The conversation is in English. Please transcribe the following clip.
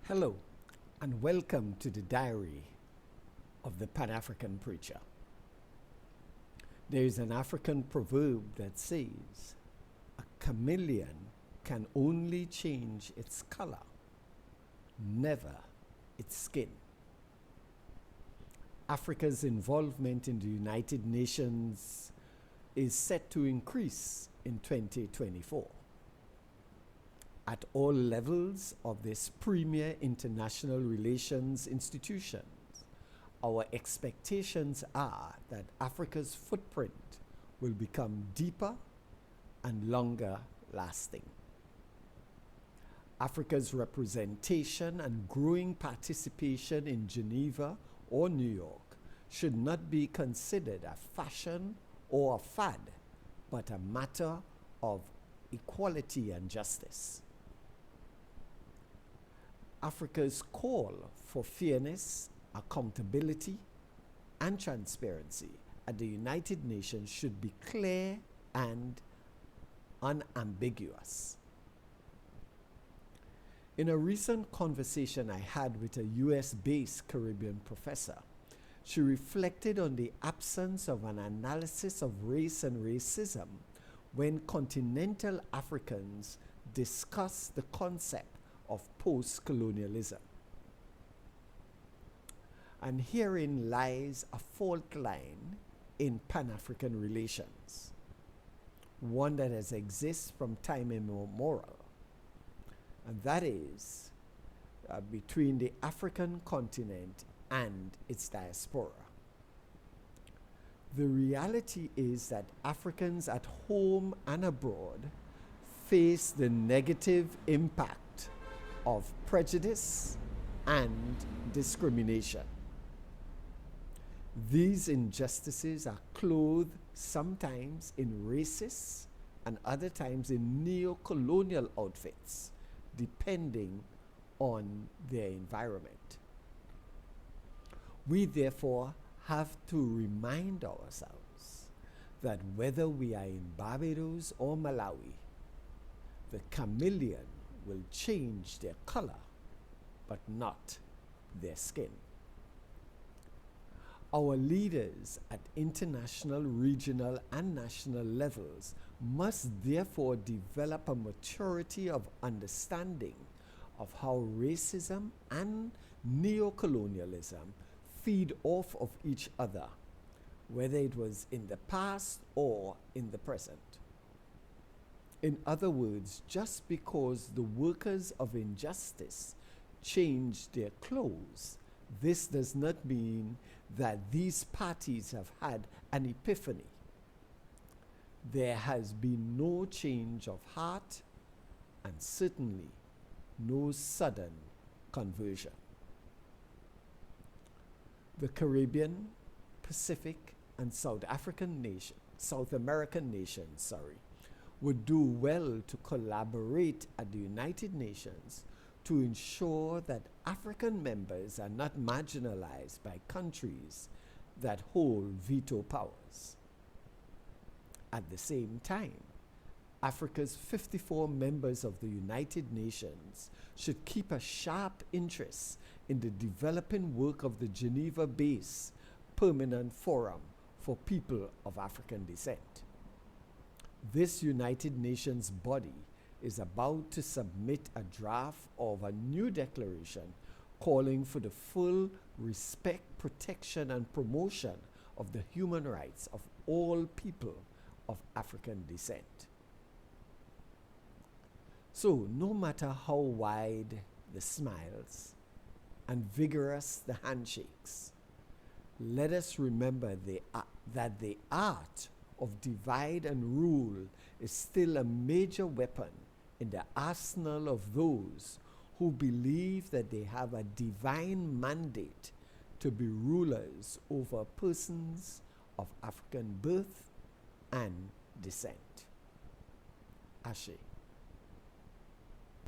Hello, and welcome to the diary of the Pan-African preacher. There is an African proverb that says, a chameleon can only change its color, never its skin. Africa's involvement in the United Nations is set to increase in 2024. At all levels of this premier international relations institutions, our expectations are that Africa's footprint will become deeper and longer lasting. Africa's representation and growing participation in Geneva or New York should not be considered a fashion or a fad, but a matter of equality and justice. Africa's call for fairness, accountability, and transparency at the United Nations should be clear and unambiguous. In a recent conversation I had with a US-based Caribbean professor, she reflected on the absence of an analysis of race and racism when continental Africans discuss the concept of post-colonialism. And herein lies a fault line in Pan-African relations, one that has existed from time immemorial, and that is between the African continent and its diaspora. The reality is that Africans at home and abroad face the negative impact of prejudice and discrimination. These injustices are clothed sometimes in racist and other times in neo-colonial outfits, depending on their environment. We therefore have to remind ourselves that whether we are in Barbados or Malawi, the chameleon will change their color, but not their skin. Our leaders at international, regional, and national levels must therefore develop a maturity of understanding of how racism and neocolonialism feed off of each other, whether it was in the past or in the present. In other words, just because the workers of injustice change their clothes, this does not mean that these parties have had an epiphany. There has been no change of heart and certainly no sudden conversion. The Caribbean, Pacific, and South American nations, would do well to collaborate at the United Nations to ensure that African members are not marginalized by countries that hold veto powers. At the same time, Africa's 54 members of the United Nations should keep a sharp interest in the developing work of the Geneva-based Permanent Forum for People of African Descent. This United Nations body is about to submit a draft of a new declaration calling for the full respect, protection, and promotion of the human rights of all people of African descent. So, no matter how wide the smiles and vigorous the handshakes, let us remember that the art of divide and rule is still a major weapon in the arsenal of those who believe that they have a divine mandate to be rulers over persons of African birth and descent. Ashe.